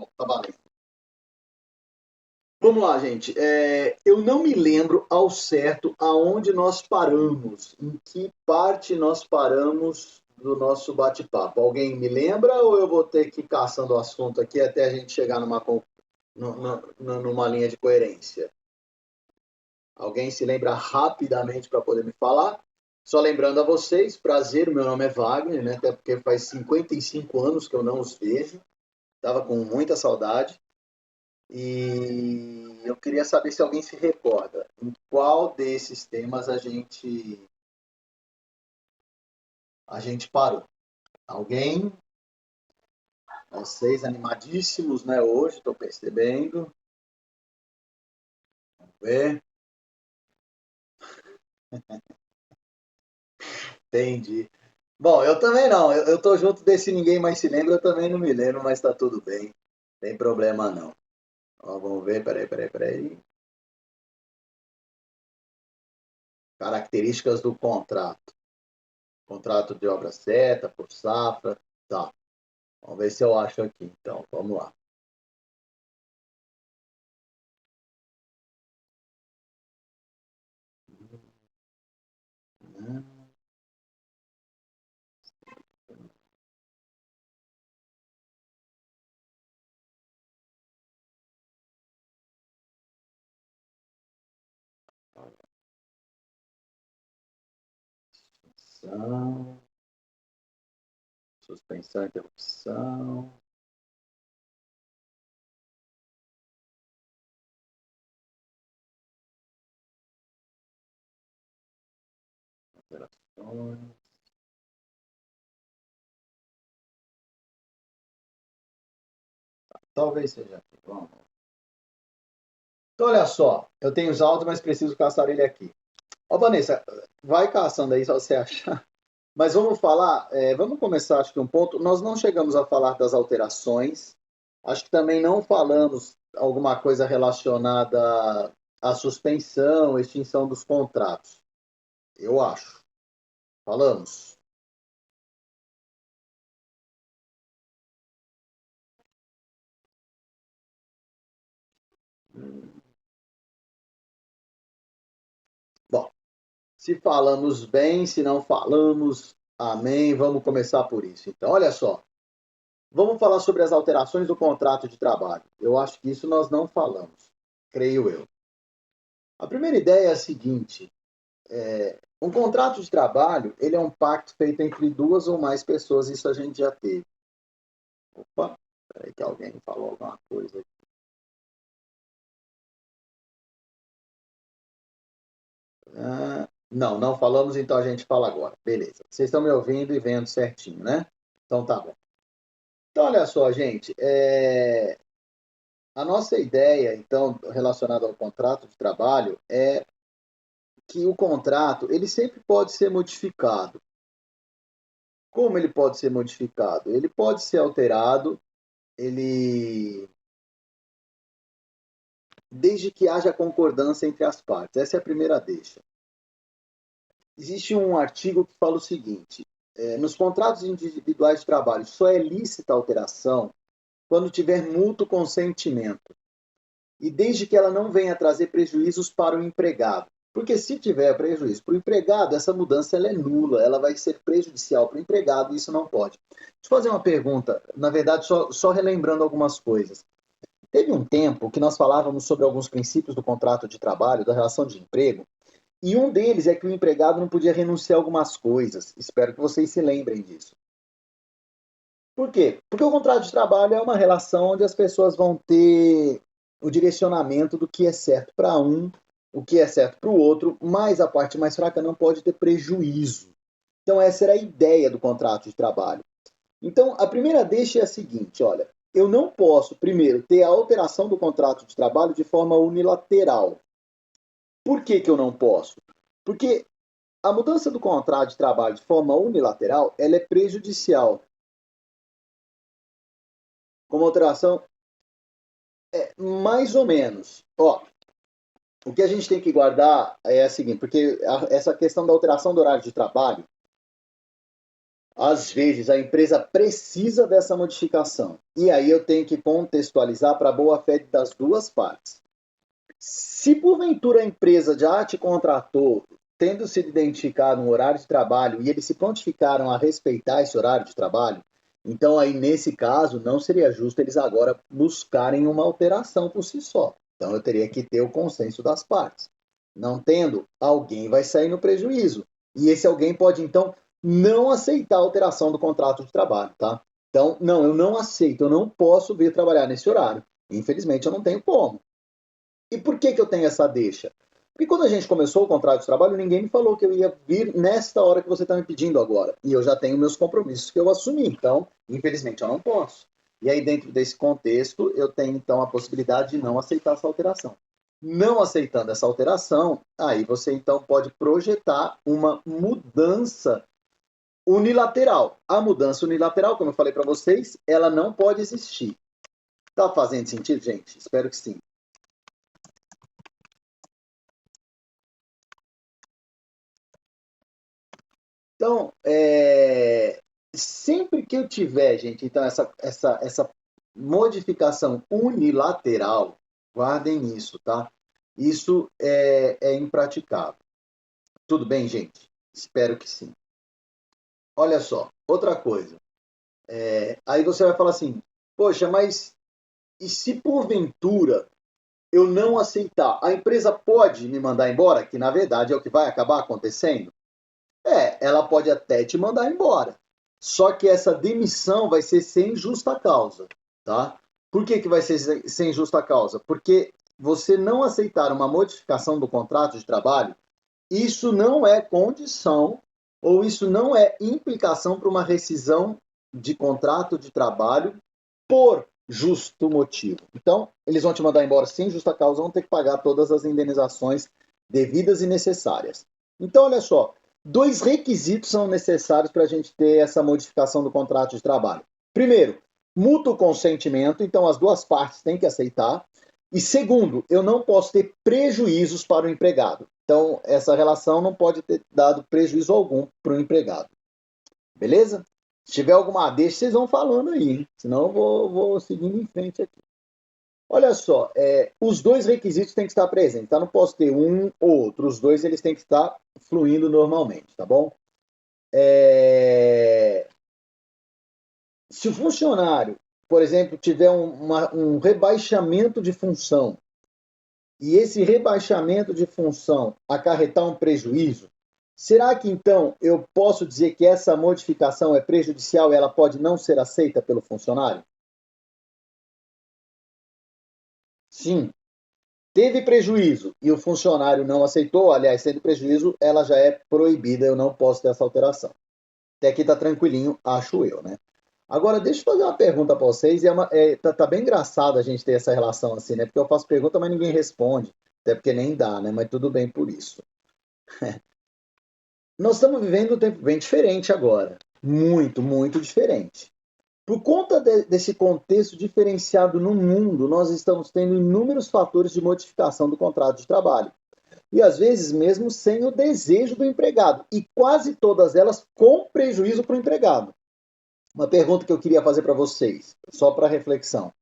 Bom, tá valendo. Vamos lá, gente. Eu não me lembro ao certo aonde nós paramos, em que parte nós paramos do nosso bate-papo. Alguém me lembra ou eu vou ter que ir caçando o assunto aqui até a gente chegar numa linha de coerência? Alguém se lembra rapidamente para poder me falar? Só lembrando a vocês, prazer, meu nome é Wagner, né? Até porque faz 55 anos que eu não os vejo. Estava com muita saudade. E eu queria saber se alguém se recorda em qual desses temas a gente parou. Alguém? Vocês animadíssimos, né? Hoje, estou percebendo. Vamos ver. Entendi. Bom, eu também não. Eu tô junto desse ninguém mais se lembra, eu também não me lembro, mas tá tudo bem. Não tem problema não. Ó, vamos ver, peraí. Características do contrato. Contrato de obra certa, por safra. Tá. Vamos ver se eu acho aqui. Então, vamos lá. Suspensão, suspensão, interrupção. Operações. Talvez seja aqui. Vamos. Então, olha só, eu tenho os áudios, mas preciso caçar ele aqui. Ó, Vanessa, vai caçando aí, só você achar. Mas vamos falar, vamos começar, acho que um ponto. Nós não chegamos a falar das alterações. Acho que também não falamos alguma coisa relacionada à suspensão, extinção dos contratos. Eu acho. Falamos. Bom, se falamos bem, se não falamos, amém. Vamos começar por isso. Então, olha só. Vamos falar sobre as alterações do contrato de trabalho. Eu acho que isso nós não falamos, creio eu. A primeira ideia é a seguinte: um contrato de trabalho ele é um pacto feito entre duas ou mais pessoas. Isso a gente já teve. Opa, peraí que alguém falou alguma coisa aqui. Não, não falamos, então a gente fala agora. Beleza. Vocês estão me ouvindo e vendo certinho, né? Então tá bom. Então, olha só, gente. A nossa ideia, então, relacionada ao contrato de trabalho, é que o contrato ele sempre pode ser modificado. Como ele pode ser modificado? Ele pode ser alterado, ele desde que haja concordância entre as partes. Essa é a primeira deixa. Existe um artigo que fala o seguinte: nos contratos individuais de trabalho só é lícita a alteração quando tiver mútuo consentimento e desde que ela não venha trazer prejuízos para o empregado. Porque se tiver prejuízo para o empregado, essa mudança ela é nula, ela vai ser prejudicial para o empregado e isso não pode. Deixa eu fazer uma pergunta, na verdade, só relembrando algumas coisas. Teve um tempo que nós falávamos sobre alguns princípios do contrato de trabalho, da relação de emprego, e um deles é que o empregado não podia renunciar a algumas coisas. Espero que vocês se lembrem disso. Por quê? Porque o contrato de trabalho é uma relação onde as pessoas vão ter o direcionamento do que é certo para um, o que é certo para o outro, mas a parte mais fraca não pode ter prejuízo. Então, essa era a ideia do contrato de trabalho. Então, a primeira deixa é a seguinte: olha, eu não posso, primeiro, ter a alteração do contrato de trabalho de forma unilateral. Por que, que eu não posso? Porque a mudança do contrato de trabalho de forma unilateral ela é prejudicial. Como alteração, mais ou menos. Ó, o que a gente tem que guardar é a seguinte, porque essa questão da alteração do horário de trabalho, Às vezes a empresa precisa dessa modificação. E aí eu tenho que contextualizar para a boa-fé das duas partes. Se porventura a empresa já te contratou, tendo sido identificado um horário de trabalho e eles se prontificaram a respeitar esse horário de trabalho, então aí nesse caso não seria justo eles agora buscarem uma alteração por si só. Então eu teria que ter o consenso das partes. Não tendo, alguém vai sair no prejuízo. E esse alguém pode então não aceitar a alteração do contrato de trabalho, tá? Então, não, eu não aceito, eu não posso vir trabalhar nesse horário. Infelizmente, eu não tenho como. E por que eu tenho essa deixa? Porque quando a gente começou o contrato de trabalho, ninguém me falou que eu ia vir nesta hora que você está me pedindo agora. E eu já tenho meus compromissos que eu assumi. Então, infelizmente, eu não posso. E aí, dentro desse contexto, eu tenho, então, a possibilidade de não aceitar essa alteração. Não aceitando essa alteração, aí você, então, pode projetar uma mudança unilateral. A mudança unilateral, como eu falei para vocês, ela não pode existir. Tá fazendo sentido, gente? Espero que sim. Então, sempre que eu tiver, gente, então essa modificação unilateral, guardem isso, tá? Isso é impraticável. Tudo bem, gente? Espero que sim. Olha só, outra coisa. Aí você vai falar assim, poxa, mas e se porventura eu não aceitar, a empresa pode me mandar embora? Que na verdade é o que vai acabar acontecendo? Ela pode até te mandar embora. Só que essa demissão vai ser sem justa causa, tá? Por que vai ser sem justa causa? Porque você não aceitar uma modificação do contrato de trabalho, isso não é condição ou isso não é implicação para uma rescisão de contrato de trabalho por justo motivo. Então, eles vão te mandar embora sem justa causa, vão ter que pagar todas as indenizações devidas e necessárias. Então, olha só, 2 requisitos são necessários para a gente ter essa modificação do contrato de trabalho. Primeiro, mútuo consentimento, então as duas partes têm que aceitar. E segundo, eu não posso ter prejuízos para o empregado. Então, essa relação não pode ter dado prejuízo algum para o empregado. Beleza? Se tiver alguma deixa, vocês vão falando aí, hein? Senão eu vou seguindo em frente aqui. Olha só, os 2 requisitos têm que estar presentes, tá? Não posso ter um ou outro, os 2 eles têm que estar fluindo normalmente, tá bom? Se o funcionário, por exemplo, tiver um rebaixamento de função e esse rebaixamento de função acarretar um prejuízo, será que então eu posso dizer que essa modificação é prejudicial e ela pode não ser aceita pelo funcionário? Sim. Teve prejuízo e o funcionário não aceitou, aliás, tendo prejuízo, ela já é proibida, eu não posso ter essa alteração. Até aqui tá tranquilinho, acho eu, né? Agora, deixa eu fazer uma pergunta para vocês, tá bem engraçado a gente ter essa relação assim, né? Porque eu faço pergunta, mas ninguém responde, até porque nem dá, né? Mas tudo bem por isso. Nós estamos vivendo um tempo bem diferente agora, muito, muito diferente. Por conta desse contexto diferenciado no mundo, nós estamos tendo inúmeros fatores de modificação do contrato de trabalho. E às vezes mesmo sem o desejo do empregado. E quase todas elas com prejuízo para o empregado. Uma pergunta que eu queria fazer para vocês, só para reflexão.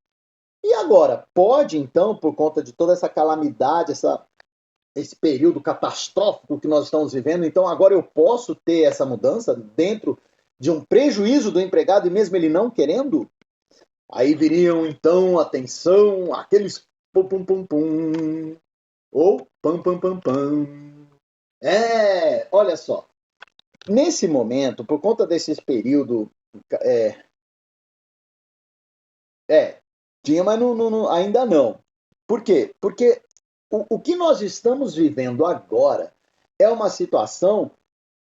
E agora, pode então, por conta de toda essa calamidade, esse período catastrófico que nós estamos vivendo, então agora eu posso ter essa mudança dentro de um prejuízo do empregado e mesmo ele não querendo? Aí viriam então, atenção, aqueles pum pum pum pum ou pam pam pam pam. Olha só. Nesse momento, por conta desse período tinha, mas ainda não. Por quê? Porque o que nós estamos vivendo agora é uma situação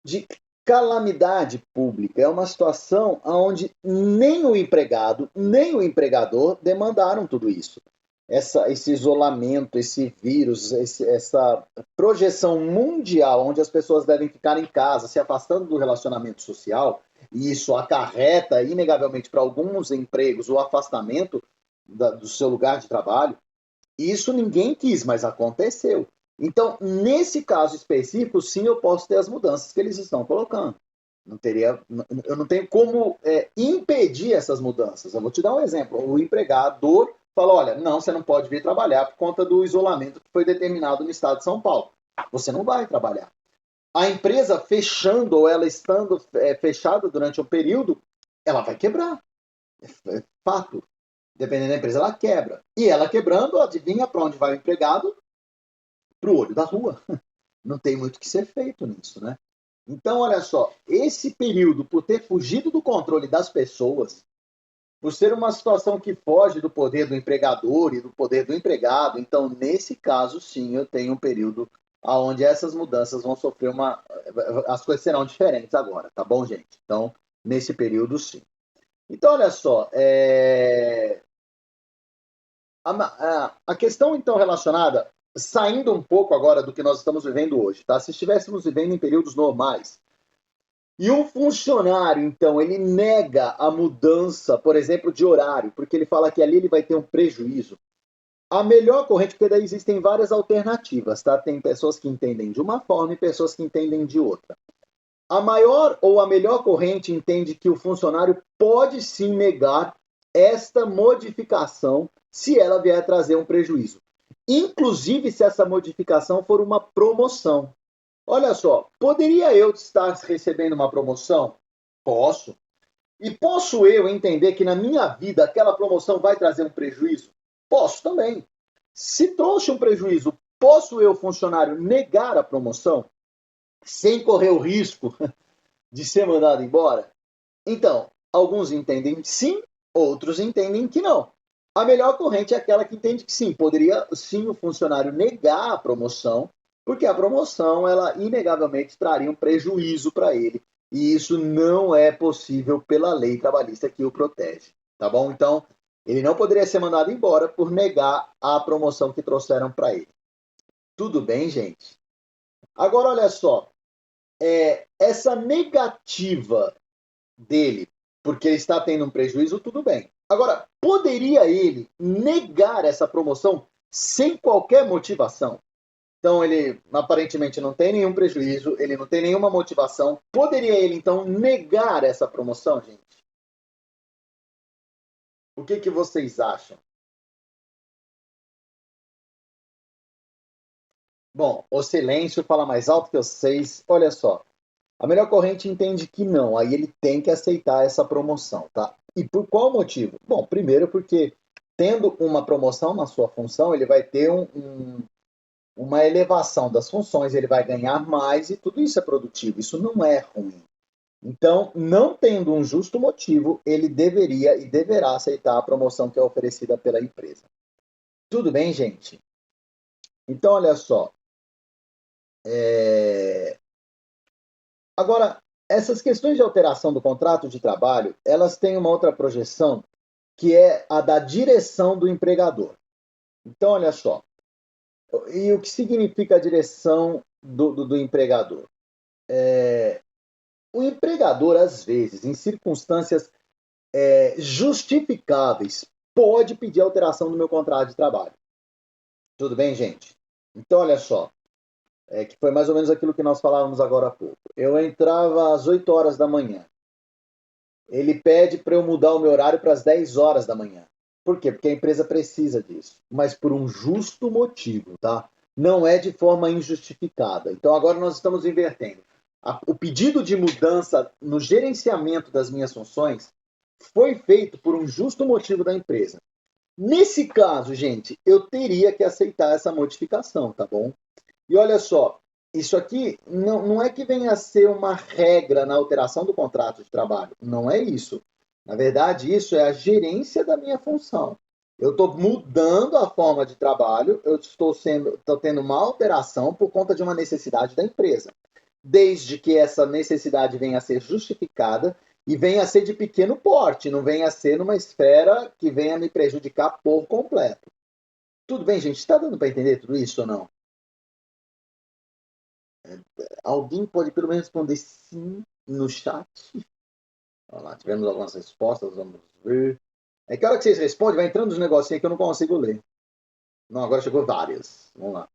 de calamidade pública, é uma situação onde nem o empregado, nem o empregador demandaram tudo isso. Esse isolamento, esse vírus, essa projeção mundial, onde as pessoas devem ficar em casa, se afastando do relacionamento social, e isso acarreta, inegavelmente, para alguns empregos, o afastamento do seu lugar de trabalho. Isso ninguém quis, mas aconteceu. Então, nesse caso específico, sim, eu posso ter as mudanças que eles estão colocando. Eu não tenho como impedir essas mudanças. Eu vou te dar um exemplo. O empregador fala, olha, não, você não pode vir trabalhar por conta do isolamento que foi determinado no estado de São Paulo. Você não vai trabalhar. A empresa fechando ou ela estando fechada durante um período, ela vai quebrar. É fato. Dependendo da empresa, ela quebra. E ela quebrando, adivinha para onde vai o empregado? Para o olho da rua. Não tem muito o que ser feito nisso, né? Então, olha só, esse período, por ter fugido do controle das pessoas, por ser uma situação que foge do poder do empregador e do poder do empregado, então, nesse caso, sim, eu tenho um período onde essas mudanças vão sofrer as coisas serão diferentes agora, tá bom, gente? Então, nesse período, sim. Então, olha só, a questão, então, relacionada, saindo um pouco agora do que nós estamos vivendo hoje, tá? Se estivéssemos vivendo em períodos normais, e um funcionário, então, ele nega a mudança, por exemplo, de horário, porque ele fala que ali ele vai ter um prejuízo. A melhor corrente, porque daí existem várias alternativas, tá? Tem pessoas que entendem de uma forma e pessoas que entendem de outra. A maior ou a melhor corrente entende que o funcionário pode sim negar esta modificação se ela vier trazer um prejuízo. Inclusive se essa modificação for uma promoção. Olha só, poderia eu estar recebendo uma promoção? Posso. E posso eu entender que na minha vida aquela promoção vai trazer um prejuízo? Posso também. Se trouxe um prejuízo, posso eu, funcionário, negar a promoção sem correr o risco de ser mandado embora? Então, alguns entendem sim, outros entendem que não. A melhor corrente é aquela que entende que sim, poderia sim o funcionário negar a promoção, porque a promoção, ela inegavelmente traria um prejuízo para ele, e isso não é possível pela lei trabalhista que o protege, tá bom? Então, ele não poderia ser mandado embora por negar a promoção que trouxeram para ele. Tudo bem, gente? Agora, olha só, essa negativa dele, porque ele está tendo um prejuízo, tudo bem. Agora, poderia ele negar essa promoção sem qualquer motivação? Então, ele aparentemente não tem nenhum prejuízo, ele não tem nenhuma motivação. Poderia ele, então, negar essa promoção, gente? O que vocês acham? Bom, o silêncio fala mais alto que vocês. Olha só, a melhor corrente entende que não, aí ele tem que aceitar essa promoção, tá? E por qual motivo? Bom, primeiro porque tendo uma promoção na sua função, ele vai ter uma elevação das funções, ele vai ganhar mais e tudo isso é produtivo, isso não é ruim. Então, não tendo um justo motivo, ele deveria e deverá aceitar a promoção que é oferecida pela empresa. Tudo bem, gente? Então, olha só. Agora, essas questões de alteração do contrato de trabalho, elas têm uma outra projeção, que é a da direção do empregador. Então, olha só. E o que significa a direção do empregador? O empregador, às vezes, em circunstâncias justificáveis, pode pedir alteração do meu contrato de trabalho. Tudo bem, gente? Então, olha só. Que foi mais ou menos aquilo que nós falávamos agora há pouco. Eu entrava às 8 horas da manhã. Ele pede para eu mudar o meu horário para as 10 horas da manhã. Por quê? Porque a empresa precisa disso. Mas por um justo motivo, tá? Não é de forma injustificada. Então agora nós estamos invertendo. O pedido de mudança no gerenciamento das minhas funções foi feito por um justo motivo da empresa. Nesse caso, gente, eu teria que aceitar essa modificação, tá bom? E olha só, isso aqui não é que venha a ser uma regra na alteração do contrato de trabalho. Não é isso. Na verdade, isso é a gerência da minha função. Eu estou mudando a forma de trabalho, eu estou tendo uma alteração por conta de uma necessidade da empresa. Desde que essa necessidade venha a ser justificada e venha a ser de pequeno porte, não venha a ser numa esfera que venha me prejudicar por completo. Tudo bem, gente? Está dando para entender tudo isso ou não? Alguém pode pelo menos responder sim no chat? Olha lá, tivemos algumas respostas, vamos ver. É que hora que vocês respondem, vai entrando uns negocinhos que eu não consigo ler. Não, agora chegou várias. Vamos lá.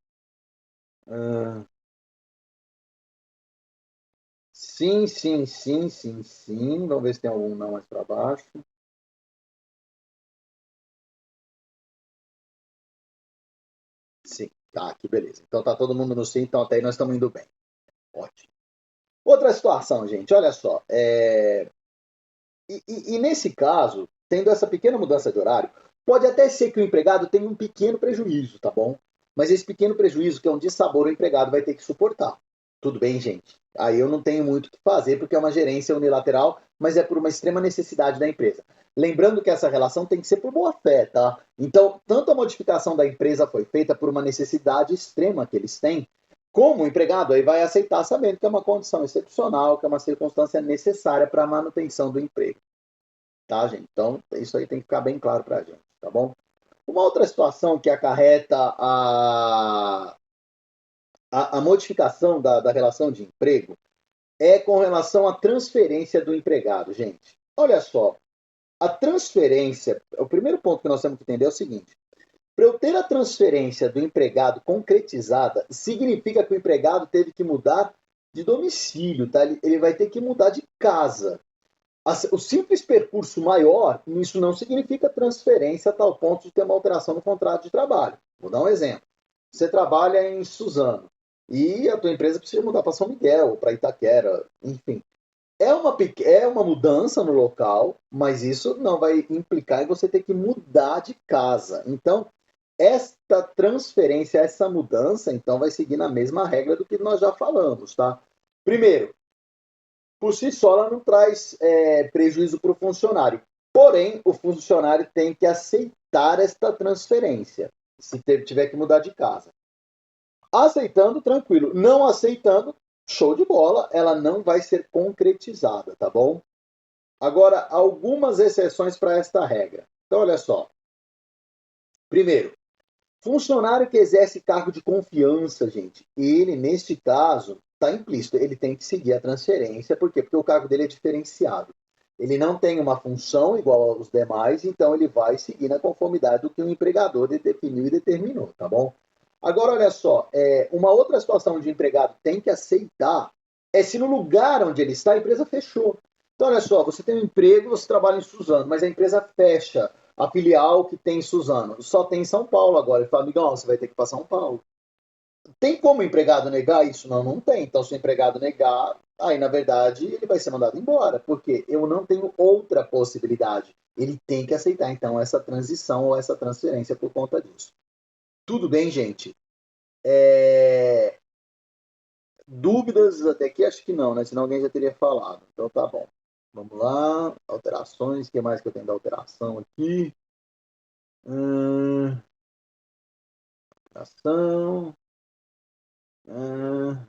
Sim, sim, sim, sim, sim. Vamos ver se tem algum não mais para baixo. Sim, tá aqui, beleza. Então tá todo mundo no sim, então até aí nós estamos indo bem. Ótimo. Outra situação, gente, olha só. E nesse caso, tendo essa pequena mudança de horário, pode até ser que o empregado tenha um pequeno prejuízo, tá bom? Mas esse pequeno prejuízo, que é um dissabor, o empregado vai ter que suportar. Tudo bem, gente? Aí eu não tenho muito o que fazer, porque é uma gerência unilateral, mas é por uma extrema necessidade da empresa. Lembrando que essa relação tem que ser por boa fé, tá? Então, tanto a modificação da empresa foi feita por uma necessidade extrema que eles têm, como o empregado aí vai aceitar sabendo que é uma condição excepcional, que é uma circunstância necessária para a manutenção do emprego, tá, gente? Então, isso aí tem que ficar bem claro para a gente, tá bom? Uma outra situação que acarreta a modificação da relação de emprego é com relação à transferência do empregado, gente. Olha só, a transferência, o primeiro ponto que nós temos que entender é o seguinte: para eu ter a transferência do empregado concretizada, significa que o empregado teve que mudar de domicílio, tá? Ele vai ter que mudar de casa. O simples percurso maior, isso não significa transferência a tal ponto de ter uma alteração no contrato de trabalho. Vou dar um exemplo. Você trabalha em Suzano e a tua empresa precisa mudar para São Miguel, ou para Itaquera, enfim. É uma mudança no local, mas isso não vai implicar em você ter que mudar de casa. Então, esta transferência, essa mudança, então vai seguir na mesma regra do que nós já falamos, tá? Primeiro, por si só, ela não traz prejuízo para o funcionário. Porém, o funcionário tem que aceitar esta transferência, se tiver que mudar de casa. Aceitando, tranquilo. Não aceitando, show de bola, ela não vai ser concretizada, tá bom? Agora, algumas exceções para esta regra. Então, olha só. Primeiro, funcionário que exerce cargo de confiança, gente, ele, neste caso, está implícito, ele tem que seguir a transferência, por quê? Porque o cargo dele é diferenciado. Ele não tem uma função igual aos demais, então ele vai seguir na conformidade do que o empregador definiu e determinou, tá bom? Agora, olha só, uma outra situação onde o empregado tem que aceitar é se no lugar onde ele está, a empresa fechou. Então, olha só, você tem um emprego, você trabalha em Suzano, mas a empresa fecha a filial que tem em Suzano. Só tem em São Paulo agora. Ele fala, amigão, você vai ter que ir para São Paulo. Tem como o empregado negar isso? Não, não tem. Então, se o empregado negar, aí, na verdade, ele vai ser mandado embora, porque eu não tenho outra possibilidade. Ele tem que aceitar, então, essa transição ou essa transferência por conta disso. Tudo bem, gente? Dúvidas até aqui? Acho que não, né? Senão alguém já teria falado. Então, tá bom. Vamos lá. Alterações. O que mais que eu tenho da alteração aqui? Alteração. Ah,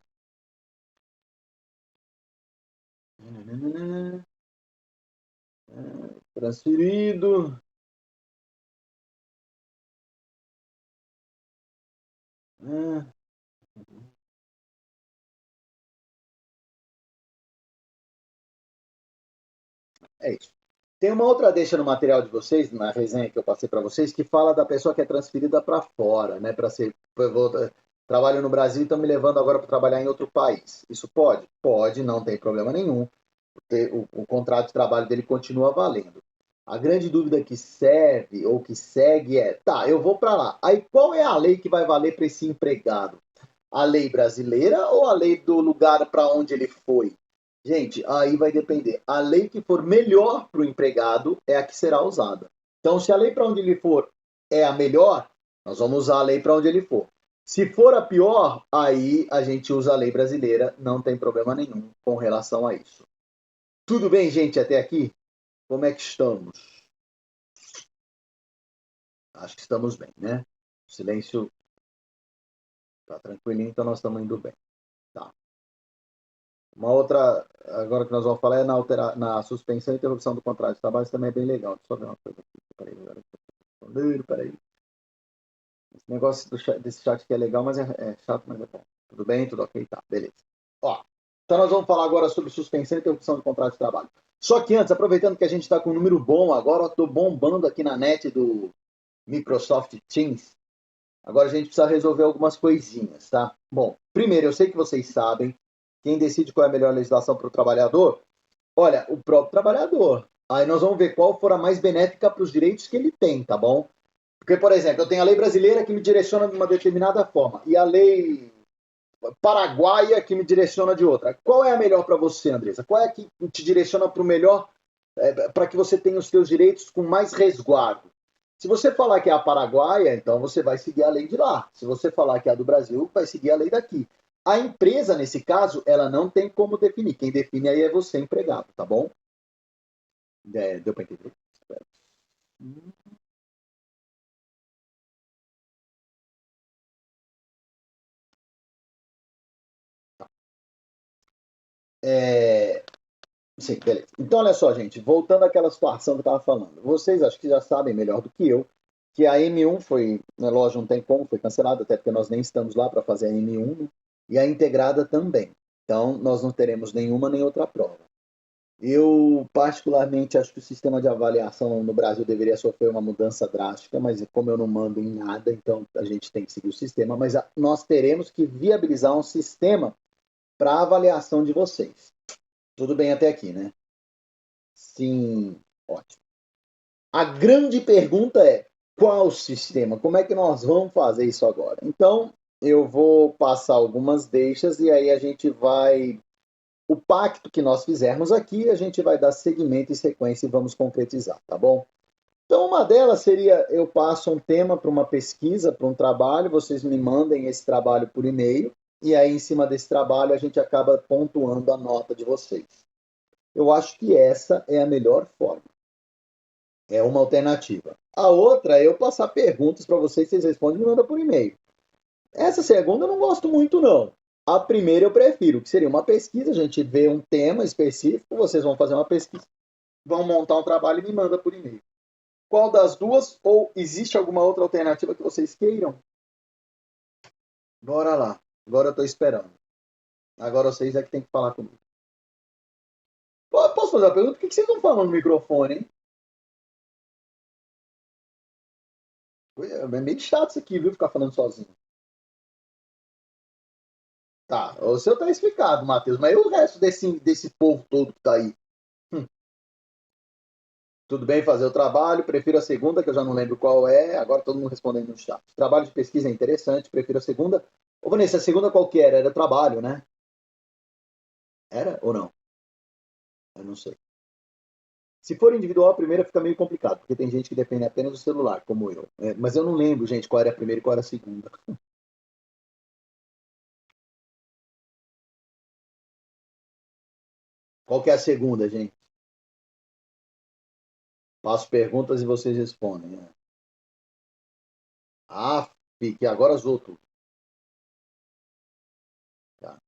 transferido. Ah, é isso. Tem uma outra deixa no material de vocês, na resenha que eu passei para vocês, que fala da pessoa que é transferida para fora, né? Para ser. Trabalho no Brasil e estão me levando agora para trabalhar em outro país. Isso pode? Pode, não tem problema nenhum. O contrato de trabalho dele continua valendo. A grande dúvida que serve ou que segue é: tá, eu vou para lá. Aí qual é a lei que vai valer para esse empregado? A lei brasileira ou a lei do lugar para onde ele foi? Gente, aí vai depender. A lei que for melhor para o empregado é a que será usada. Então, se a lei para onde ele for é a melhor, nós vamos usar a lei para onde ele for. Se for a pior, aí a gente usa a lei brasileira, não tem problema nenhum com relação a isso. Tudo bem, gente, até aqui? Como é que estamos? Acho que estamos bem, né? O silêncio está tranquilinho, então nós estamos indo bem. Tá. Uma outra, agora que nós vamos falar, é na suspensão e interrupção do contrato de trabalho, isso também é bem legal. Deixa eu só ver uma coisa aqui. Peraí. Esse negócio desse chat aqui é legal, mas é chato, mas é bom. Tudo bem? Tudo ok? Tá, beleza. Ó, então nós vamos falar agora sobre suspensão e interrupção do contrato de trabalho. Só que antes, aproveitando que a gente está com um número bom agora, eu estou bombando aqui na net do Microsoft Teams. Agora a gente precisa resolver algumas coisinhas, tá? Bom, primeiro, eu sei que vocês sabem Quem decide qual é a melhor legislação para o trabalhador? Olha, o próprio trabalhador. Aí nós vamos ver qual for a mais benéfica para os direitos que ele tem, tá bom? Porque, por exemplo, eu tenho a lei brasileira que me direciona de uma determinada forma e a lei paraguaia que me direciona de outra. Qual é a melhor para você, Andressa? Qual é a que te direciona para o melhor, para que você tenha os seus direitos com mais resguardo? Se você falar que é a paraguaia, então você vai seguir a lei de lá. Se você falar que é a do Brasil, vai seguir a lei daqui. A empresa, nesse caso, ela não tem como definir. Quem define aí é você, empregado, tá bom? Deu para entender? É, sim, beleza. Então, olha só, gente, voltando àquela situação que eu estava falando. Vocês acho que já sabem melhor do que eu que a M1 foi, na loja não tem como, foi cancelada, até porque nós nem estamos lá para fazer a M1, né? E a integrada também. Então, nós não teremos nenhuma nem outra prova. Eu, particularmente, acho que o sistema de avaliação no Brasil deveria sofrer uma mudança drástica, mas como eu não mando em nada, então a gente tem que seguir o sistema. Mas nós teremos que viabilizar um sistema para avaliação de vocês. Tudo bem até aqui, né? Sim, ótimo. A grande pergunta é: qual sistema? Como é que nós vamos fazer isso agora? Então, eu vou passar algumas deixas e aí a gente vai. O pacto que nós fizermos aqui, a gente vai dar seguimento e sequência e vamos concretizar, tá bom? Então, uma delas seria: eu passo um tema para uma pesquisa, para um trabalho, vocês me mandem esse trabalho por e-mail, e aí, em cima desse trabalho, a gente acaba pontuando a nota de vocês. Eu acho que essa é a melhor forma. É uma alternativa. A outra é eu passar perguntas para vocês, vocês respondem e me mandam por e-mail. Essa segunda eu não gosto muito, não. A primeira eu prefiro, que seria uma pesquisa, a gente vê um tema específico, vocês vão fazer uma pesquisa, vão montar um trabalho e me manda por e-mail. Qual das duas? Ou existe alguma outra alternativa que vocês queiram? Bora lá. Agora eu estou esperando. Agora vocês é que tem que falar comigo. Posso fazer uma pergunta? Por que vocês não falam no microfone, hein? É meio chato isso aqui, viu? Ficar falando sozinho. Tá, o seu tá explicado, Matheus, mas e o resto desse povo todo que tá aí? Hum, tudo bem fazer o trabalho, prefiro a segunda, que eu já não lembro qual é, agora todo mundo respondendo no chat. Trabalho de pesquisa é interessante, prefiro a segunda. Ô, Vanessa, a segunda qual que era? Era trabalho, né? Era ou não? Eu não sei. Se for individual, a primeira fica meio complicado, porque tem gente que depende apenas do celular, como eu. Mas eu não lembro, gente, qual era a primeira e qual era a segunda. Qual que é a segunda, gente? Faço perguntas e vocês respondem, né? Ah, que agora zoou tudo. Tá,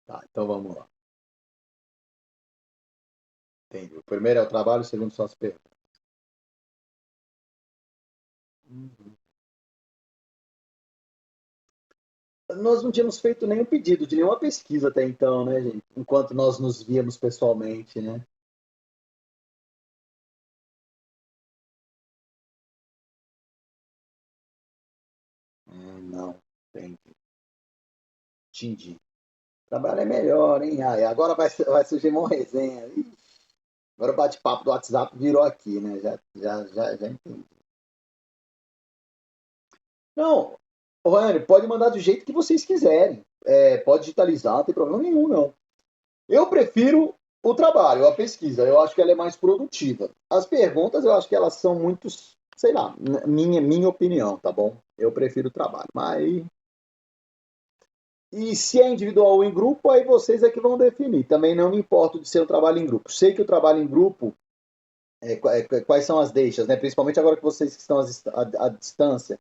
tá, então vamos lá. Entendi. O primeiro é o trabalho, o segundo são as perguntas. Uhum. Nós não tínhamos feito nenhum pedido de nenhuma pesquisa até então, né, gente? Enquanto nós nos víamos pessoalmente, né? Não, entendi. Entendi. Trabalho é melhor, hein? Agora vai surgir uma resenha. Agora o bate-papo do WhatsApp virou aqui, né? Já entendi. Não, Rani, pode mandar do jeito que vocês quiserem. Pode digitalizar, não tem problema nenhum, não. Eu prefiro o trabalho, a pesquisa. Eu acho que ela é mais produtiva. As perguntas, eu acho que elas são muito, sei lá, minha opinião, tá bom? Eu prefiro o trabalho. Mas. E se é individual ou em grupo, aí vocês é que vão definir. Também não me importo de ser um trabalho em grupo. Sei que o trabalho em grupo, quais são as deixas, né? Principalmente agora que vocês estão à distância.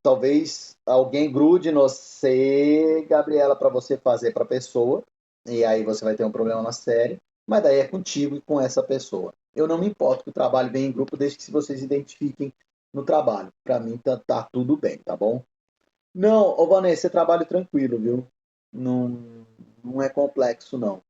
Talvez alguém grude no C, Gabriela, para você fazer para a pessoa, e aí você vai ter um problema na série, mas daí é contigo e com essa pessoa. Eu não me importo que o trabalho venha em grupo, desde que se vocês identifiquem no trabalho. Para mim tá tudo bem, tá bom? Não, ô Vanessa, é trabalho tranquilo, viu? Não, não é complexo, não.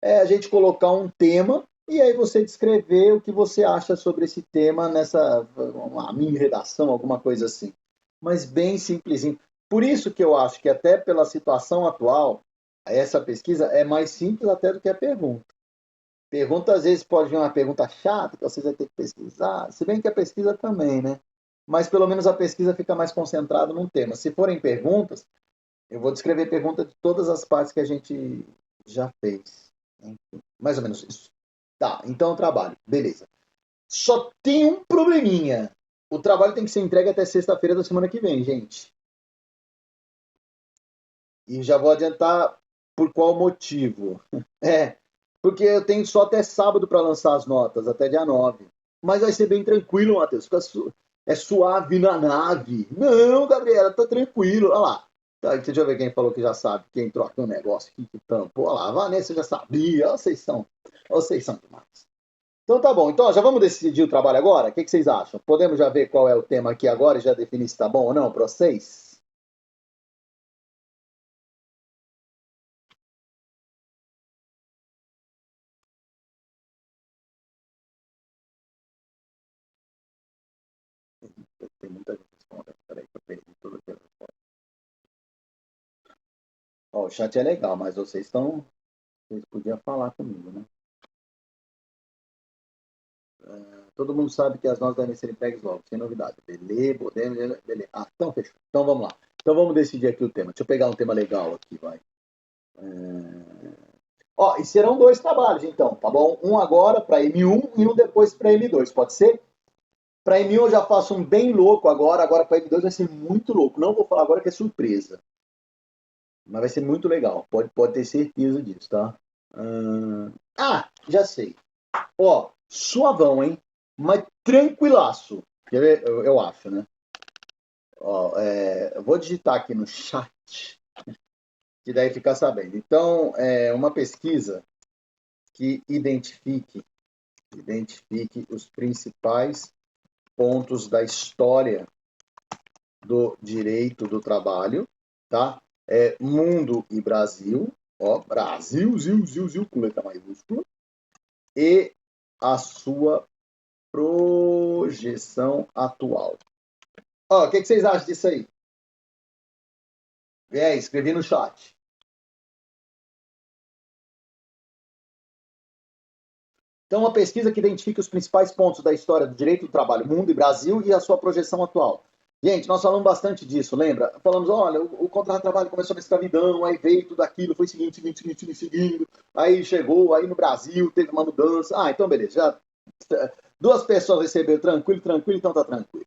É a gente colocar um tema e aí você descrever o que você acha sobre esse tema nessa uma mini redação, alguma coisa assim. Mas bem simplesinho. Por isso que eu acho que até pela situação atual, essa pesquisa é mais simples até do que a pergunta. Pergunta, às vezes, pode vir uma pergunta chata, que você vai ter que pesquisar, se bem que a pesquisa também, né? Mas pelo menos a pesquisa fica mais concentrada num tema. Se forem perguntas, eu vou descrever pergunta de todas as partes que a gente já fez. Enfim, mais ou menos isso. Tá, então o trabalho. Beleza. Só tem um probleminha. O trabalho tem que ser entregue até sexta-feira da semana que vem, gente. E já vou adiantar por qual motivo. É, porque eu tenho só até sábado para lançar as notas, até dia 9. Mas vai ser bem tranquilo, Matheus. É suave na nave. Não, Gabriela, tá tranquilo. Olha lá. Tá, deixa eu ver quem falou que já sabe. Quem troca um negócio aqui que tampou. Olha lá, a Vanessa já sabia. Vocês são demais. Então tá bom. Então, ó, já vamos decidir o trabalho agora? O que vocês acham? Podemos já ver qual é o tema aqui agora e já definir se tá bom ou não para vocês? Tem muita gente respondendo. Peraí, que eu perdi tudo aqui. Ó, o chat é legal, mas vocês estão. Vocês podiam falar comigo, né? Todo mundo sabe que as notas devem ser entregues logo, sem novidade. Beleza, podemos. Beleza. Ah, então fechou. Então vamos lá. Então vamos decidir aqui o tema. Deixa eu pegar um tema legal aqui, vai. Ó, e serão dois trabalhos, então, tá bom? Um agora para M1 e um depois para M2, pode ser? Para M1 eu já faço um bem louco agora para M2 vai ser muito louco. Não vou falar agora que é surpresa, mas vai ser muito legal. Pode ter certeza disso, tá? Já sei. Ó, suavão, hein? Mas tranquilaço. Quer ver? Eu acho, né? Ó, eu vou digitar aqui no chat, que daí fica sabendo. Então, uma pesquisa que identifique os principais pontos da história do direito do trabalho, tá? Mundo e Brasil, ó, Brasil, zil, com letra maiúscula, e a sua projeção atual. Ó, o que vocês acham disso aí? Vem aí, escrevi no chat. Então, uma pesquisa que identifica os principais pontos da história do direito do trabalho, mundo e Brasil, e a sua projeção atual. Gente, nós falamos bastante disso, lembra? Falamos, olha, o contrato de trabalho começou na escravidão, aí veio tudo aquilo, foi seguindo, aí chegou, aí no Brasil teve uma mudança. Ah, então beleza, já duas pessoas receberam tranquilo, então tá tranquilo.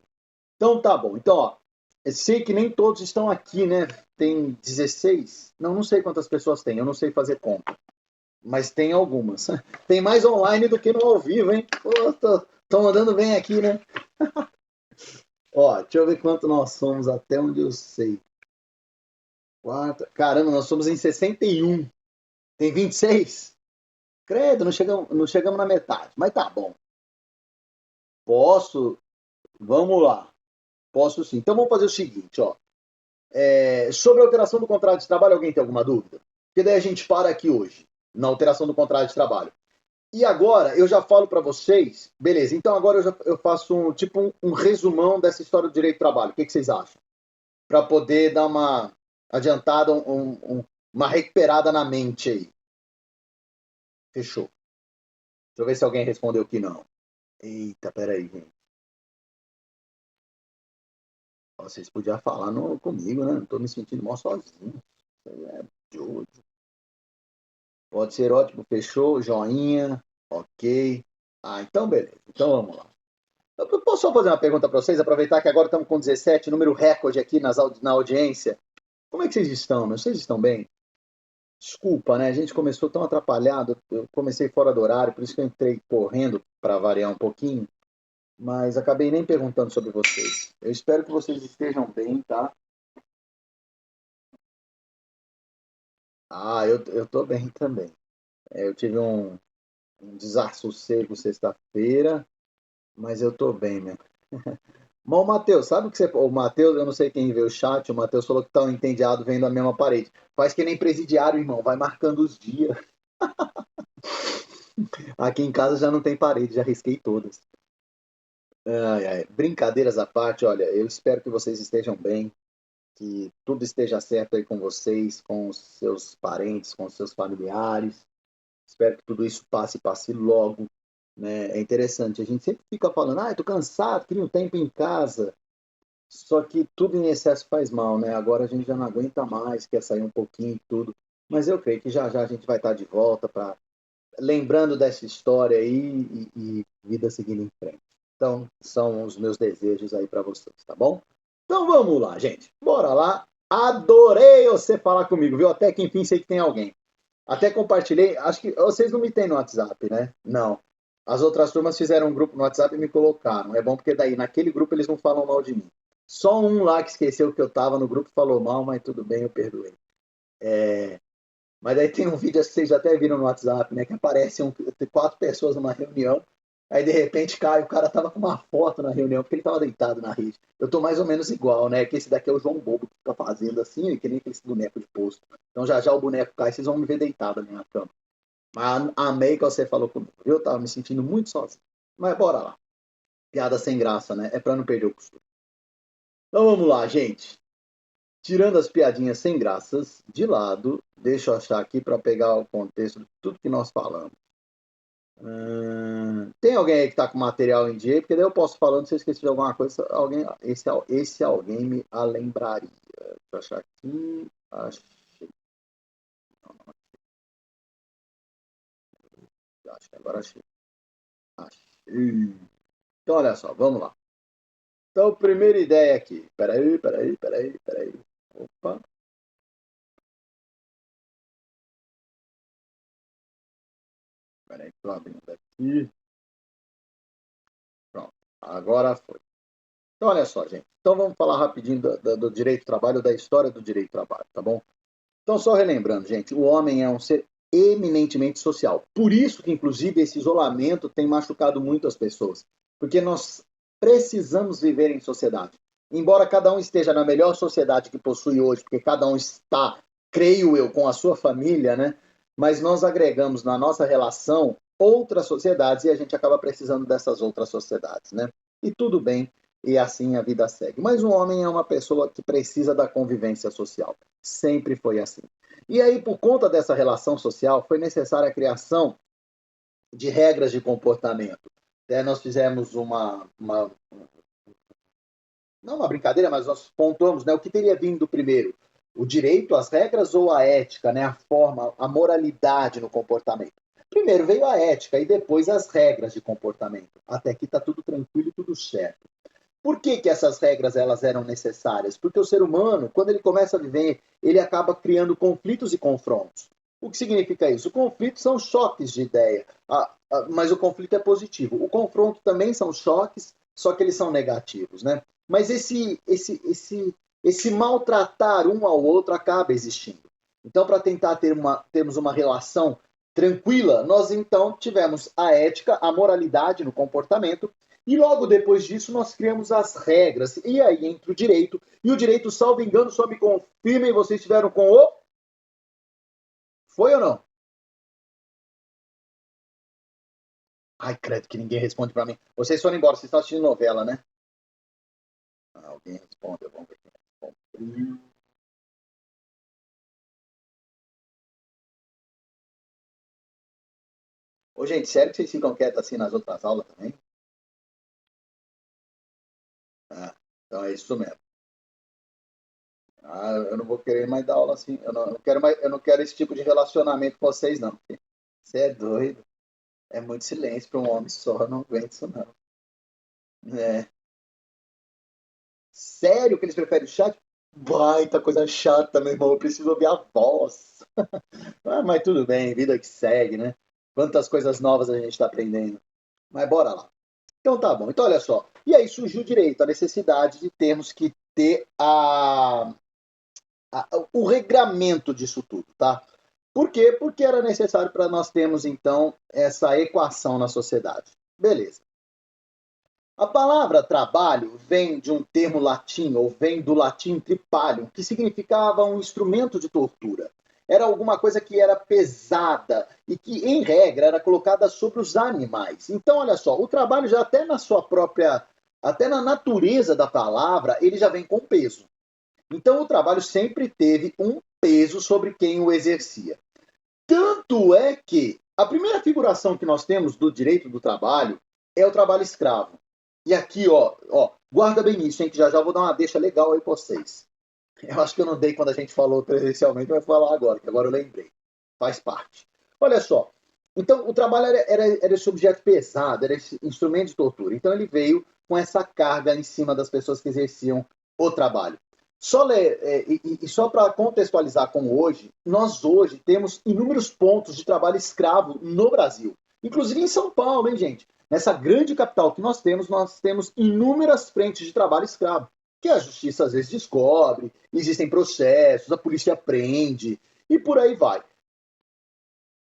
Então tá bom. Então, ó, eu sei que nem todos estão aqui, né? Tem 16? Não sei quantas pessoas tem, eu não sei fazer conta. Mas tem algumas. Tem mais online do que no ao vivo, hein? Pô, tô mandando bem aqui, né? Ó, deixa eu ver quanto nós somos até onde eu sei. Quatro. Caramba, nós somos em 61. Tem 26? Credo, não chegamos na metade. Mas tá bom. Posso? Vamos lá. Posso sim. Então vamos fazer o seguinte, ó. Sobre a alteração do contrato de trabalho, alguém tem alguma dúvida? Porque daí a gente para aqui hoje, na alteração do contrato de trabalho. E agora eu já falo para vocês, beleza, então agora eu faço um resumão dessa história do direito do trabalho. O que vocês acham? Para poder dar uma adiantada, uma recuperada na mente aí. Fechou. Deixa eu ver se alguém respondeu que não. Eita, peraí, gente. Vocês podiam falar comigo, né? Não tô me sentindo mal sozinho. É doido. Pode ser ótimo, fechou, joinha, ok. Ah, então beleza. Então vamos lá. Eu posso só fazer uma pergunta para vocês, aproveitar que agora estamos com 17, número recorde aqui na audiência. Como é que vocês estão, meu? Vocês estão bem? Desculpa, né? A gente começou tão atrapalhado, eu comecei fora do horário, por isso que eu entrei correndo para variar um pouquinho, mas acabei nem perguntando sobre vocês. Eu espero que vocês estejam bem, tá? Ah, eu tô bem também. Eu tive um desassossego sexta-feira, mas eu tô bem, né? Mas o Matheus, sabe o que você. O Matheus, eu não sei quem vê o chat, o Matheus falou que tá um entediado vendo a mesma parede. Faz que nem presidiário, irmão, vai marcando os dias. Aqui em casa já não tem parede, já risquei todas. Ai, ai. Brincadeiras à parte, olha, eu espero que vocês estejam bem, que tudo esteja certo aí com vocês, com os seus parentes, com os seus familiares. Espero que tudo isso passe logo, né? É interessante, a gente sempre fica falando, tô cansado, queria um tempo em casa. Só que tudo em excesso faz mal, né? Agora a gente já não aguenta mais, quer sair um pouquinho e tudo. Mas eu creio que já já a gente vai estar de volta para lembrando dessa história aí e vida seguindo em frente. Então, são os meus desejos aí para vocês, tá bom? Então vamos lá, gente. Bora lá. Adorei você falar comigo, viu? Até que enfim sei que tem alguém. Até compartilhei, acho que vocês não me têm no WhatsApp, né? Não. As outras turmas fizeram um grupo no WhatsApp e me colocaram. É bom porque daí naquele grupo eles não falam mal de mim. Só um lá que esqueceu que eu tava no grupo falou mal, mas tudo bem, eu perdoei. Mas aí tem um vídeo, acho que vocês já até viram no WhatsApp, né? Que aparece 4 pessoas numa reunião, aí de repente cai, o cara tava com uma foto na reunião, porque ele tava deitado na rede. Eu tô mais ou menos igual, né? Que esse daqui é o João Bobo que fica fazendo assim, que nem aquele boneco de posto. Então já já o boneco cai, vocês vão me ver deitado ali na cama. Mas amei que você falou comigo. Eu tava me sentindo muito sozinho. Mas bora lá. Piada sem graça, né? É pra não perder o costume. Então vamos lá, gente. Tirando as piadinhas sem graças de lado, deixa eu achar aqui para pegar o contexto de tudo que nós falamos. Tem alguém aí que está com material em dia? Porque daí eu posso falando, se eu esqueci de alguma coisa, esse alguém me lembraria. Deixa eu achar aqui. Achei. Acho que agora achei. Achei. Então, olha só, vamos lá. Então, primeira ideia aqui. Peraí. Opa. Peraí, estou abrindo aqui. Pronto. Agora foi. Então, olha só, gente. Então, vamos falar rapidinho do direito do trabalho, da história do direito do trabalho, tá bom? Então, só relembrando, gente, o homem é um ser eminentemente social. Por isso que, inclusive, esse isolamento tem machucado muito as pessoas. Porque nós precisamos viver em sociedade. Embora cada um esteja na melhor sociedade que possui hoje, porque cada um está, creio eu, com a sua família, né? Mas nós agregamos na nossa relação outras sociedades e a gente acaba precisando dessas outras sociedades, né? E tudo bem, e assim a vida segue. Mas o homem é uma pessoa que precisa da convivência social. Sempre foi assim. E aí, por conta dessa relação social, foi necessária a criação de regras de comportamento. Nós fizemos não uma brincadeira, mas nós pontuamos, né, o que teria vindo primeiro, o direito, as regras ou a ética, né, a forma, a moralidade no comportamento. Primeiro veio a ética e depois as regras de comportamento. Até aqui está tudo tranquilo e tudo certo. Por que essas regras elas eram necessárias? Porque o ser humano, quando ele começa a viver, ele acaba criando conflitos e confrontos. O que significa isso? O conflito são choques de ideia, mas o conflito é positivo. O confronto também são choques, só que eles são negativos, né? Mas esse maltratar um ao outro acaba existindo. Então, para tentar termos uma relação tranquila, nós então tivemos a ética, a moralidade no comportamento, e logo depois disso nós criamos as regras. E aí entra o direito. E o direito, salvo engano, só me confirmem, vocês estiveram com o... Foi ou não? Ai, credo que ninguém responde para mim. Vocês foram embora, vocês estão assistindo novela, né? Alguém responde, vamos ver quem responde. Ô, gente, sério que vocês ficam quietos assim nas outras aulas também? Então é isso mesmo. Eu não vou querer mais dar aula assim. Eu não quero esse tipo de relacionamento com vocês, não. Você é doido. É muito silêncio para um homem só. Eu não aguento isso, não. É. Sério que eles preferem o chat? Baita coisa chata, meu irmão. Eu preciso ouvir a voz. Mas tudo bem, vida que segue, né? Quantas coisas novas a gente está aprendendo. Mas bora lá. Então tá bom. Então olha só. E aí surgiu o direito, a necessidade de termos que ter o regramento disso tudo, tá? Por quê? Porque era necessário para nós termos, então, essa equação na sociedade. Beleza. A palavra trabalho vem de um termo latim, ou vem do latim tripalium, que significava um instrumento de tortura. Era alguma coisa que era pesada e que, em regra, era colocada sobre os animais. Então, olha só, o trabalho já até na sua própria, até na natureza da palavra, ele já vem com peso. Então o trabalho sempre teve um peso sobre quem o exercia. Tanto é que a primeira figuração que nós temos do direito do trabalho é o trabalho escravo. E aqui, guarda bem isso, hein, que já já vou dar uma deixa legal aí para vocês. Eu acho que eu não dei quando a gente falou presencialmente, mas vou falar agora, que agora eu lembrei. Faz parte. Olha só. Então, o trabalho era esse objeto pesado, era esse instrumento de tortura. Então, ele veio com essa carga em cima das pessoas que exerciam o trabalho. Só para contextualizar com hoje, nós hoje temos inúmeros pontos de trabalho escravo no Brasil. Inclusive em São Paulo, hein, gente? Nessa grande capital que nós temos inúmeras frentes de trabalho escravo, que a justiça às vezes descobre, existem processos, a polícia prende, e por aí vai.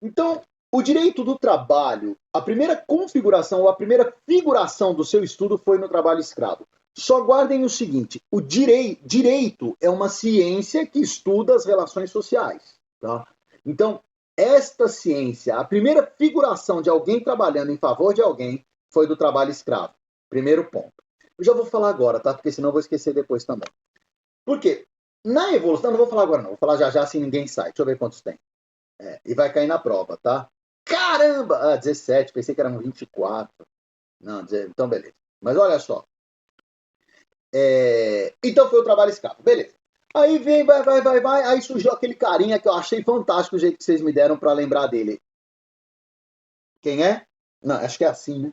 Então, o direito do trabalho, a primeira configuração ou a primeira figuração do seu estudo foi no trabalho escravo. Só guardem o seguinte: o direito é uma ciência que estuda as relações sociais. Tá? Então, esta ciência, a primeira figuração de alguém trabalhando em favor de alguém foi do trabalho escravo. Primeiro ponto. Eu já vou falar agora, tá? Porque senão eu vou esquecer depois também. Por quê? Na evolução, não vou falar agora não, vou falar já já se ninguém sai. Deixa eu ver quantos tem. E vai cair na prova, tá? Caramba! Ah, 17, pensei que eram 24. Não, então beleza. Mas olha só. Então foi o trabalho escravo, beleza. Aí vem, vai. Aí surgiu aquele carinha que eu achei fantástico o jeito que vocês me deram para lembrar dele. Quem é? Não, acho que é assim, né?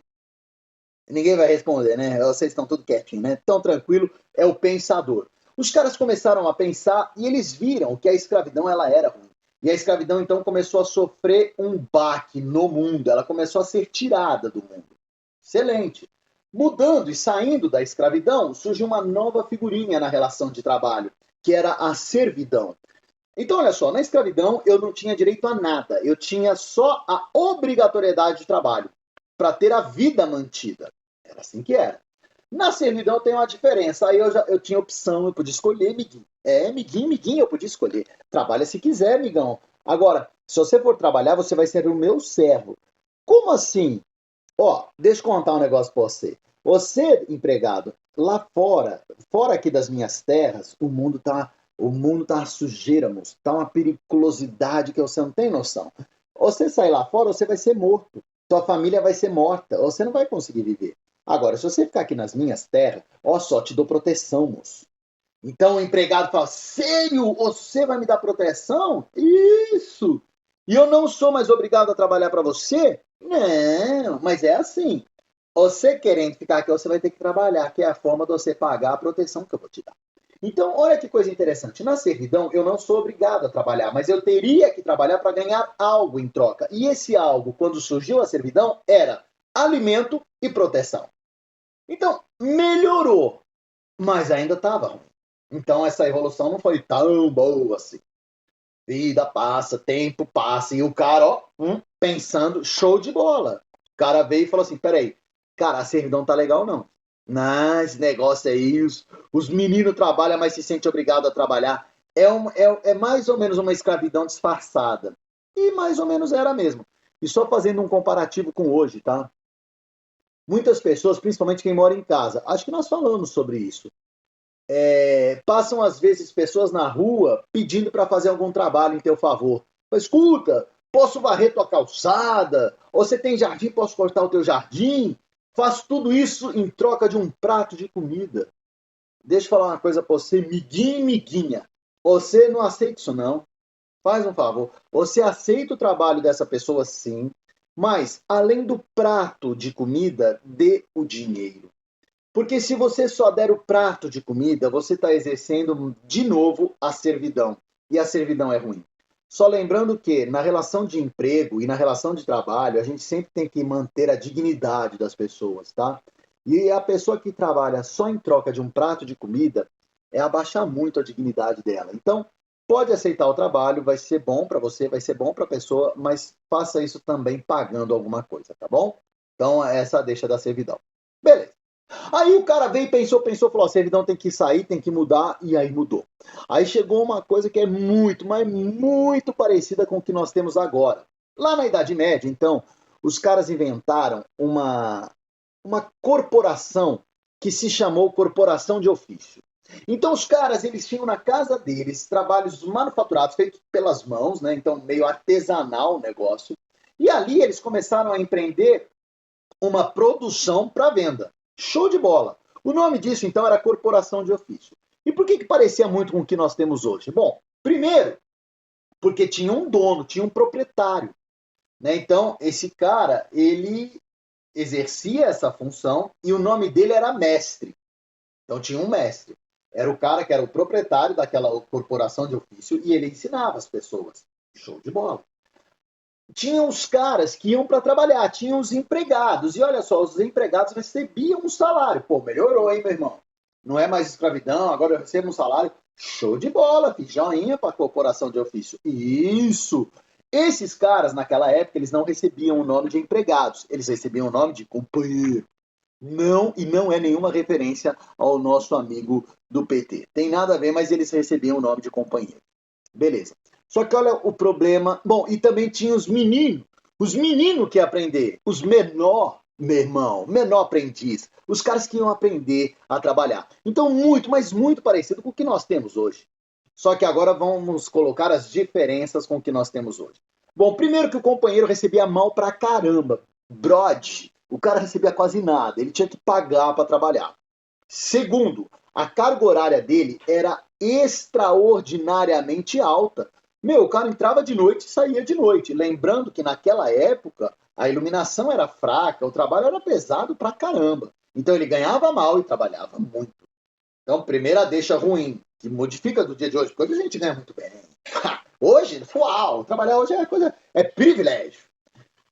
Ninguém vai responder, né? Vocês estão tudo quietinho, né? Tão tranquilo, é o pensador. Os caras começaram a pensar e eles viram que a escravidão ela era ruim. E a escravidão então começou a sofrer um baque no mundo, ela começou a ser tirada do mundo. Excelente. Mudando e saindo da escravidão, surge uma nova figurinha na relação de trabalho, que era a servidão. Então, olha só, na escravidão eu não tinha direito a nada, eu tinha só a obrigatoriedade de trabalho para ter a vida mantida. Era assim que era. Na servidão tem uma diferença, aí eu tinha opção, eu podia escolher, miguinho. Miguinho, eu podia escolher. Trabalha se quiser, migão. Agora, se você for trabalhar, você vai ser o meu servo. Como assim? Deixa eu contar um negócio pra você. Você, empregado, lá fora aqui das minhas terras, o mundo tá uma sujeira, moço. Tá uma periculosidade que você não tem noção. Você sair lá fora, você vai ser morto. Sua família vai ser morta. Você não vai conseguir viver. Agora, se você ficar aqui nas minhas terras, só te dou proteção, moço. Então o empregado fala: sério? Você vai me dar proteção? Isso! E eu não sou mais obrigado a trabalhar para você? Não, mas é assim. Você querendo ficar aqui, você vai ter que trabalhar, que é a forma de você pagar a proteção que eu vou te dar. Então, olha que coisa interessante. Na servidão, eu não sou obrigado a trabalhar, mas eu teria que trabalhar para ganhar algo em troca. E esse algo, quando surgiu a servidão, era alimento e proteção. Então, melhorou, mas ainda estava ruim. Então, essa evolução não foi tão boa assim. Vida passa, tempo passa, e o cara, pensando, show de bola. O cara veio e falou assim: peraí, cara, a servidão tá legal não. Não, esse negócio aí, os meninos trabalham, mas se sente obrigado a trabalhar. É mais ou menos uma escravidão disfarçada. E mais ou menos era mesmo. E só fazendo um comparativo com hoje, tá? Muitas pessoas, principalmente quem mora em casa, acho que nós falamos sobre isso. Passam às vezes pessoas na rua pedindo para fazer algum trabalho em teu favor. Escuta, posso varrer tua calçada? Ou você tem jardim, posso cortar o teu jardim? Faço tudo isso em troca de um prato de comida. Deixa eu falar uma coisa para você, miguinho e miguinha. Você não aceita isso não. Faz um favor. Você aceita o trabalho dessa pessoa sim, mas além do prato de comida, dê o dinheiro. Porque se você só der o prato de comida, você está exercendo de novo a servidão. E a servidão é ruim. Só lembrando que na relação de emprego e na relação de trabalho, a gente sempre tem que manter a dignidade das pessoas, tá? E a pessoa que trabalha só em troca de um prato de comida é abaixar muito a dignidade dela. Então, pode aceitar o trabalho, vai ser bom para você, vai ser bom para a pessoa, mas faça isso também pagando alguma coisa, tá bom? Então, essa deixa da servidão. Beleza. Aí o cara veio, pensou, falou: a servidão tem que sair, tem que mudar, e aí mudou. Aí chegou uma coisa que é muito, mas muito parecida com o que nós temos agora. Lá na Idade Média, então, os caras inventaram uma corporação que se chamou Corporação de Ofício. Então os caras, eles tinham na casa deles trabalhos manufaturados feitos pelas mãos, né? Então meio artesanal o negócio. E ali eles começaram a empreender uma produção para venda. Show de bola. O nome disso então era corporação de ofício. E por que parecia muito com o que nós temos hoje? Bom, primeiro, porque tinha um dono, tinha um proprietário, né? Então esse cara, ele exercia essa função e o nome dele era mestre. Então tinha um mestre. Era o cara que era o proprietário daquela corporação de ofício e ele ensinava as pessoas. Show de bola. Tinha os caras que iam para trabalhar, tinha os empregados. E olha só, os empregados recebiam um salário. Pô, melhorou, hein, meu irmão? Não é mais escravidão, agora eu recebo um salário. Show de bola, filho. Joinha para a corporação de ofício. Isso! Esses caras, naquela época, eles não recebiam o nome de empregados. Eles recebiam o nome de companheiro. Não, e não é nenhuma referência ao nosso amigo do PT. Tem nada a ver, mas eles recebiam o nome de companheiro. Beleza. Só que olha o problema. Bom, e também tinha os meninos. Os meninos que iam aprender. Os menor, meu irmão, menor aprendiz. Os caras que iam aprender a trabalhar. Então, muito, mas muito parecido com o que nós temos hoje. Só que agora vamos colocar as diferenças com o que nós temos hoje. Bom, primeiro que o companheiro recebia mal pra caramba. Brode. O cara recebia quase nada. Ele tinha que pagar para trabalhar. Segundo, a carga horária dele era extraordinariamente alta. Meu, o cara entrava de noite e saía de noite. Lembrando que naquela época a iluminação era fraca, o trabalho era pesado pra caramba. Então ele ganhava mal e trabalhava muito. Então, primeira deixa ruim, que modifica do dia de hoje, porque hoje a gente ganha muito bem. Hoje, uau, trabalhar hoje é coisa, é privilégio.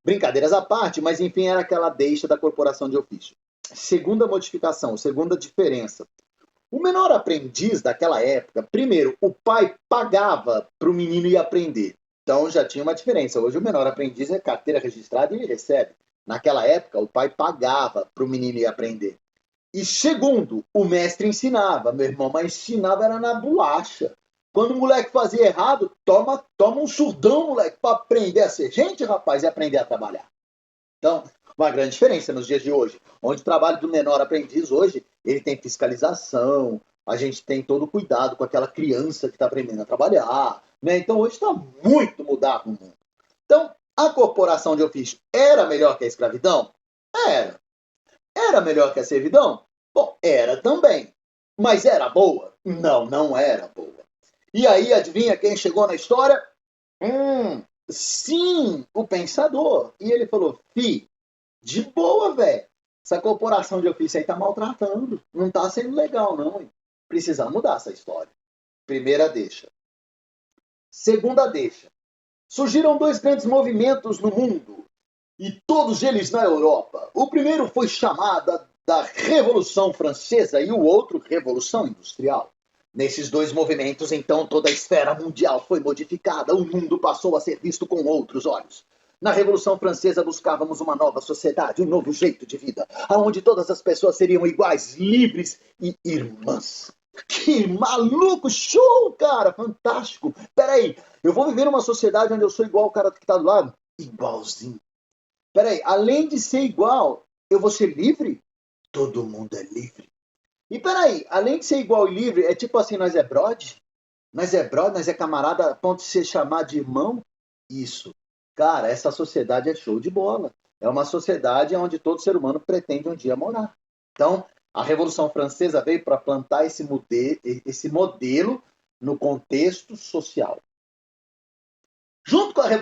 Brincadeiras à parte, mas enfim, era aquela deixa da corporação de ofício. Segunda modificação, segunda diferença. O menor aprendiz daquela época, primeiro, o pai pagava para o menino ir aprender. Então já tinha uma diferença. Hoje o menor aprendiz é carteira registrada e ele recebe. Naquela época, o pai pagava para o menino ir aprender. E segundo, o mestre ensinava. Meu irmão, mas ensinava era na bolacha. Quando o moleque fazia errado, toma um surdão, moleque, para aprender a ser gente, rapaz, e aprender a trabalhar. Então, uma grande diferença nos dias de hoje, onde o trabalho do menor aprendiz hoje, ele tem fiscalização, a gente tem todo o cuidado com aquela criança que está aprendendo a trabalhar, né? Então hoje está muito mudado no mundo. Então, a corporação de ofício era melhor que a escravidão? Era. Era melhor que a servidão? Bom, era também. Mas era boa? Não, não era boa. E aí, adivinha quem chegou na história? Sim, o pensador. E ele falou, de boa, velho. Essa corporação de ofício aí tá maltratando. Não tá sendo legal, não. Hein? Precisa mudar essa história. Primeira deixa. Segunda deixa. Surgiram dois grandes movimentos no mundo. E todos eles na Europa. O primeiro foi chamado da Revolução Francesa e o outro Revolução Industrial. Nesses dois movimentos, então, toda a esfera mundial foi modificada. O mundo passou a ser visto com outros olhos. Na Revolução Francesa buscávamos uma nova sociedade, um novo jeito de vida, onde todas as pessoas seriam iguais, livres e irmãs. Que maluco, show, cara, fantástico. Peraí, eu vou viver numa sociedade onde eu sou igual ao cara que tá do lado? Igualzinho. Peraí, além de ser igual, eu vou ser livre? Todo mundo é livre. E peraí, além de ser igual e livre, é tipo assim, nós é brode? Nós é camarada a ponto de se chamar de irmão? Isso. Cara, essa sociedade é show de bola. É uma sociedade onde todo ser humano pretende um dia morar. Então, a Revolução Francesa veio para plantar esse modelo no contexto social. Junto com a Revolução